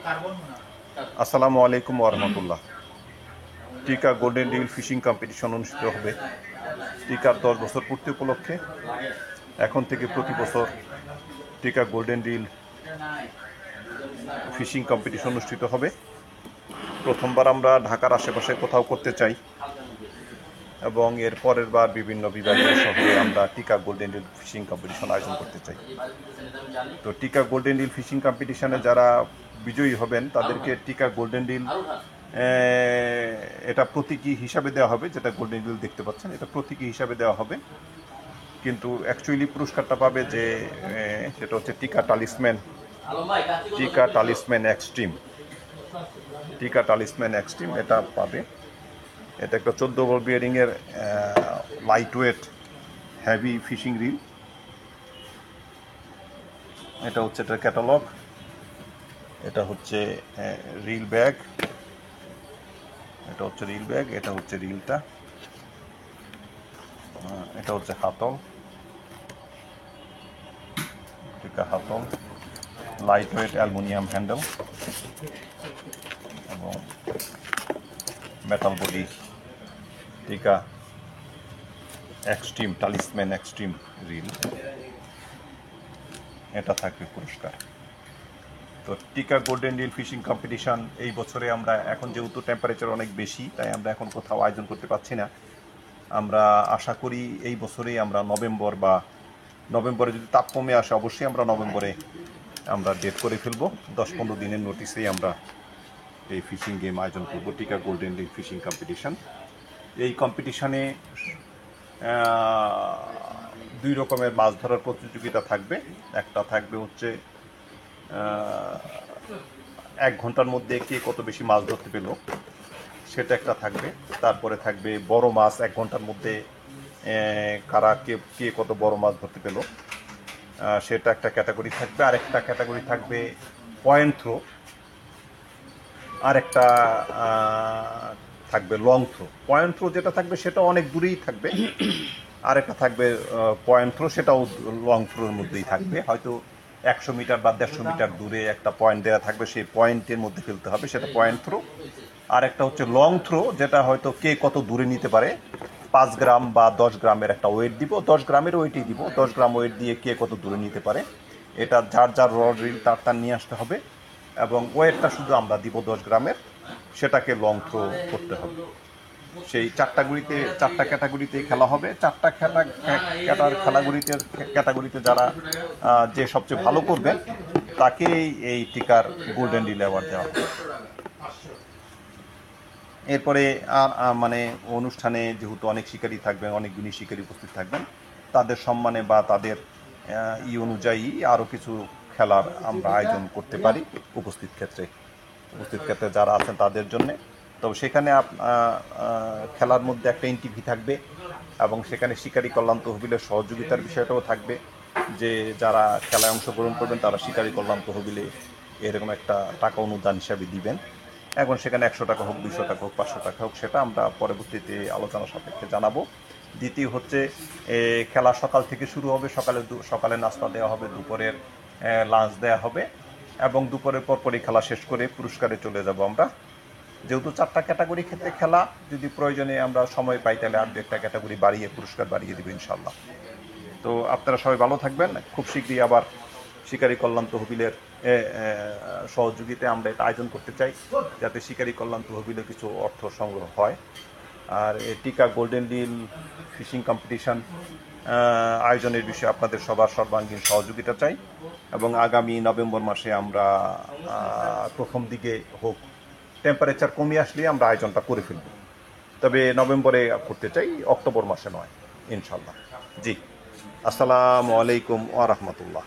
আসসালামু আলাইকুম ওয়া রাহমাতুল্লাহ। টিকা গোল্ডেন ডিল ফিশিং কম্পিটিশন অনুষ্ঠিত হবে টিকার 10 বছর পূর্তি উপলক্ষে। এখন থেকে প্রতি বছর টিকা গোল্ডেন ডিল ফিশিং কম্পিটিশন অনুষ্ঠিত হবে। প্রথমবার আমরা ঢাকার আশেপাশে কোথাও করতে চাই এবং এর পরের বার বিভিন্ন বিভাগীয় শহরে আমরা টিকা গোল্ডেন ডিল ফিশিং কম্পিটিশন আয়োজন করতে চাই। তো টিকা গোল্ডেন ডিল ফিশিং কম্পিটিশনে যারা বিজয়ী হবেন তাদেরকে টিকা গোল্ডেন ডিল এটা প্রতীকী হিসাবে দেওয়া হবে। যেটা গোল্ডেন ডিল দেখতে পাচ্ছেন এটা প্রতীকী হিসাবে দেওয়া হবে, কিন্তু অ্যাকচুয়ালি পুরস্কারটা পাবে যে সেটা হচ্ছে টিকা টালিসম্যান এক্সট্রিম। টিকা টালিসম্যান এক্সট্রিম এটা পাবে। এটা একটা 14 বল বিয়ারিংয়ের light weight heavy fishing reel. এটা হচ্ছে এটার ক্যাটালগ। এটা হচ্ছে রিল ব্যাগ। এটা হচ্ছে রিল ব্যাগ। এটা হচ্ছে রিলটা। এটা হচ্ছে হাতল, টিকা হাতল, লাইট ওয়েট অ্যালুমিনিয়াম হ্যান্ডেল এবং মেটাল বডি টিকা এক্সট্রিম টালিসম্যান এক্সট্রিম রিল। এটা থাকবে পুরস্কার। তো টিকা গোল্ডেন ডিল ফিশিং কম্পিটিশন এই বছরে আমরা এখন যেহেতু টেম্পারেচার অনেক বেশি, তাই আমরা এখন কোথাও আয়োজন করতে পারছি না। আমরা আশা করি এই বছরেই আমরা নভেম্বরে যদি তাপ কমে আসে অবশ্যই আমরা নভেম্বরে আমরা ডেট করে ফেলবো। 10-15 দিনের নোটিসেই আমরা এই ফিশিং গেম আয়োজন করবো, টিকা গোল্ডেন ডিল ফিশিং কম্পিটিশন। এই কম্পিটিশনে 2 রকমের মাছ ধরার প্রতিযোগিতা থাকবে। একটা থাকবে হচ্ছে 1 ঘন্টার মধ্যে কে কত বেশি মাছ ধরতে পেল সেটা একটা থাকবে। তারপরে থাকবে বড় মাছ 1 ঘন্টার মধ্যে কারা কে কত বড় মাছ ধরতে পেল সেটা একটা ক্যাটাগরি থাকবে। আরেকটা ক্যাটাগরি থাকবে পয়েন্ট থ্রো। আরেকটা থাকবে লং থ্রো। পয়েন্ট থ্রো যেটা থাকবে সেটা অনেক দূরেই থাকবে। আরেকটা থাকবে পয়েন্ট থ্রো, সেটাও লং থ্রোর মধ্যেই থাকবে। হয়তো 100 মিটার বা 150 মিটার দূরে একটা পয়েন্ট দেওয়া থাকবে, সেই পয়েন্টের মধ্যে ফেলতে হবে, সেটা পয়েন্ট থ্রো। আর একটা হচ্ছে লং থ্রো, যেটা হয়তো কে কত দূরে নিতে পারে। 5 গ্রাম বা 10 গ্রামের একটা ওয়েট দিব, 10 গ্রামের ওয়েটই দিব। 10 গ্রাম ওয়েট দিয়ে কে কত দূরে নিতে পারে এটা যার রড রিল তার নিয়ে আসতে হবে এবং ওয়েটটা শুধু আমরা দিব 10 গ্রামের, সেটাকে লং থ্রো করতে হবে। সেই 4টা ক্যাটাগরিতে খেলা হবে। 4টা ক্যাটাগরিতে যারা যে সবচেয়ে ভালো করবে তাকেই এই টিকার গোল্ডেন ডিল অ্যাওয়ার্ড দেওয়া হবে। এরপরে মানে অনুষ্ঠানে যেহেতু অনেক শিকারী থাকবেন, অনেক গুণী শিকারী উপস্থিত থাকবেন, তাদের সম্মানে বা তাদের অনুযায়ী আরও কিছু খেলার আমরা আয়োজন করতে পারি উপস্থিত ক্ষেত্রে যারা আছেন তাদের জন্যে। তবে সেখানে খেলার মধ্যে একটা এনটিভি থাকবে এবং সেখানে শিকারী কল্যাণ তহবিলের সহযোগিতার বিষয়টাও থাকবে, যে যারা খেলায় অংশগ্রহণ করবেন তারা শিকারী কল্যাণ তহবিলে এরকম একটা টাকা অনুদান হিসাবে দিবেন। এখন সেখানে 100 টাকা হোক, 200 টাকা হোক, 500 টাকা হোক, সেটা আমরা পরবর্তীতে আলোচনা সাপেক্ষে জানাবো। দ্বিতীয় হচ্ছে খেলা সকাল থেকে শুরু হবে। সকালে নাস্তা দেওয়া হবে, দুপুরের লাঞ্চ দেওয়া হবে এবং দুপুরের পরপরই খেলা শেষ করে পুরস্কারে চলে যাব আমরা। যেহেতু 4টা ক্যাটাগরি ক্ষেত্রে খেলা, যদি প্রয়োজনে আমরা সময় পাই তাহলে আর 2একটা ক্যাটাগরি বাড়িয়ে পুরস্কার বাড়িয়ে দেবো ইনশাল্লাহ। তো আপনারা সবাই ভালো থাকবেন। খুব শীঘ্রই আবার শিকারী কল্যাণ তহবিলের সহযোগিতায় আমরা এটা আয়োজন করতে চাই, যাতে শিকারী কল্যাণ তহবিলে কিছু অর্থ সংগ্রহ হয়। আর টিকা গোল্ডেন ডিল ফিশিং কম্পিটিশন আয়োজনের বিষয়ে আপনাদের সবার সর্বাঙ্গীন সহযোগিতা চাই এবং আগামী নভেম্বর মাসে আমরা প্রথম দিকে হোক, টেম্পারেচার কমে আসলে আমরা আয়োজনটা করে ফেলব। তবে নভেম্বরে করতে চাই, অক্টোবর মাসে নয় ইনশাল্লাহ। জি, আসসালামু আলাইকুম ওয়া রাহমাতুল্লাহ।